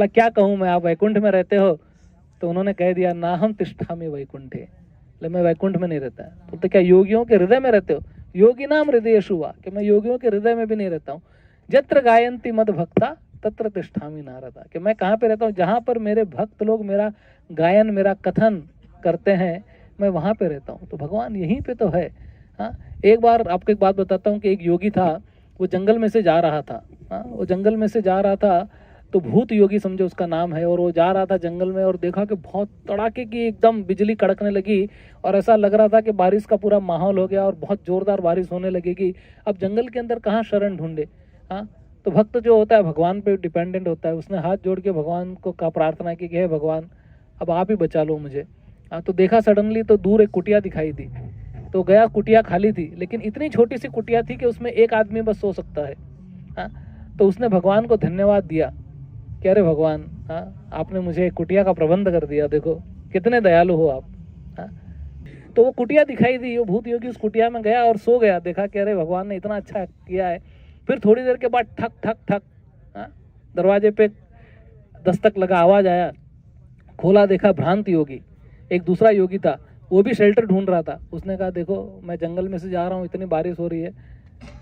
क्या कहूँ मैं, आप वैकुंठ में रहते हो? तो उन्होंने कह दिया, ना हम तिष्ठामि वैकुंठे, मैं वैकुंठ में नहीं रहता। बोलते क्या योगियों के हृदय में रहते हो? योगी नाम हृदयेषु वा, कि मैं योगियों के हृदय में भी नहीं रहता हूँ। जत्र गायन्ति मद भक्ता तत्र तिष्ठामि नारदा, कि मैं कहाँ पे रहता हूँ? जहाँ पर मेरे भक्त लोग मेरा गायन, मेरा कथन करते हैं, मैं वहाँ पे रहता हूँ। तो भगवान यहीं पे तो है। हाँ, एक बार आपको एक बात बताता हूँ कि एक योगी था, वो जंगल में से जा रहा था। हाँ, वो जंगल में से जा रहा था, तो भूत योगी समझो उसका नाम है, और वो जा रहा था जंगल में और देखा कि बहुत तड़ाके की एकदम बिजली कड़कने लगी, और ऐसा लग रहा था कि बारिश का पूरा माहौल हो गया और बहुत जोरदार बारिश होने लगेगी। अब जंगल के अंदर कहाँ शरण ढूंढे? हाँ, तो भक्त जो होता है भगवान पे डिपेंडेंट होता है। उसने हाथ जोड़ के भगवान को का प्रार्थना की कि हे भगवान, अब आप ही बचा लो मुझे। हाँ, तो देखा सडनली तो दूर एक कुटिया दिखाई दी, तो गया, कुटिया खाली थी, लेकिन इतनी छोटी सी कुटिया थी कि उसमें एक आदमी बस सो सकता है। हाँ, तो उसने भगवान को धन्यवाद दिया कि अरे भगवान, हाँ, आपने मुझे कुटिया का प्रबंध कर दिया, देखो कितने दयालु हो आप। हाँ, तो वो कुटिया दिखाई दी, वो भूत योगी उस कुटिया में गया और सो गया। देखा कि अरे भगवान ने इतना अच्छा किया है। फिर थोड़ी देर के बाद ठक ठक ठक, हाँ, दरवाजे पे दस्तक लगा, आवाज आया, खोला, देखा भ्रांत योगी, एक दूसरा योगी था, वो भी शेल्टर ढूंढ रहा था। उसने कहा देखो मैं जंगल में से जा रहा हूँ, इतनी बारिश हो रही है।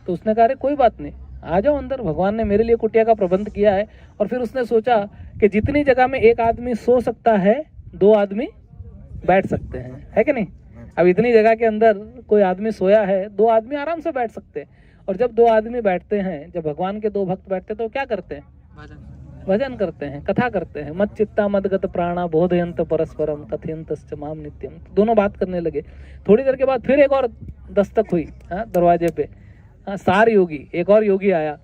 तो उसने कहा अरे कोई बात नहीं, आ जाओ अंदर, भगवान ने मेरे लिए कुटिया का प्रबंध किया है। और फिर उसने सोचा कि जितनी जगह में एक आदमी सो सकता है, दो आदमी बैठ सकते हैं, है कि नहीं? अब इतनी जगह के अंदर कोई आदमी सोया है, दो आदमी आराम से बैठ सकते हैं। और जब दो आदमी बैठते हैं, जब भगवान के दो भक्त बैठते हैं, तो क्या करते हैं? भजन करते हैं, कथा करते हैं। मत चित्ता मदगत प्राणा बोधयंत परस्परम कथयंतश्च माम नित्यम। दोनों बात करने लगे। थोड़ी देर के बाद फिर एक और दस्तक हुई, हाँ, दरवाजे पे। हाँ, सार योगी, एक और योगी आया।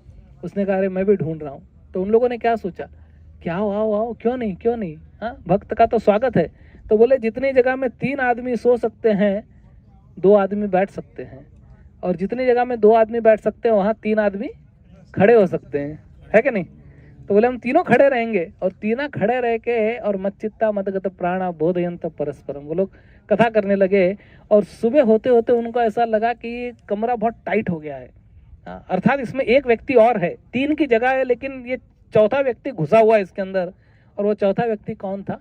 उसने कहा अरे मैं भी ढूंढ रहा हूँ। तो उन लोगों ने क्या सोचा कि आओ आओ आओ, क्यों नहीं क्यों नहीं, हाँ, भक्त का तो स्वागत है। तो बोले जितनी जगह में 3 आदमी सो सकते हैं, 2 आदमी बैठ सकते हैं, और जितनी जगह में 2 आदमी बैठ सकते हैं, वहां 3 आदमी खड़े हो सकते हैं, है कि नहीं? तो बोले हम तीनों खड़े रहेंगे, और तीनों खड़े रह के और मच्चित्ता मदगत प्राणा बोधयंत परस्परम, वो लोग कथा करने लगे। और सुबह होते होते उनको ऐसा लगा कि ये कमरा बहुत टाइट हो गया है। अर्थात इसमें एक व्यक्ति और है, 3 की जगह है, लेकिन ये चौथा व्यक्ति घुसा हुआ है इसके अंदर। और वो चौथा व्यक्ति कौन था?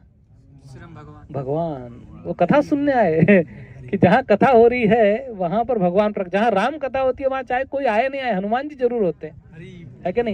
भगवान। वो कथा सुनने आए कि जहाँ कथा हो रही है वहां पर भगवान, जहाँ राम कथा होती है वहां चाहे कोई आए नहीं आए, हनुमान जी जरूर होते हैं, है कि नहीं?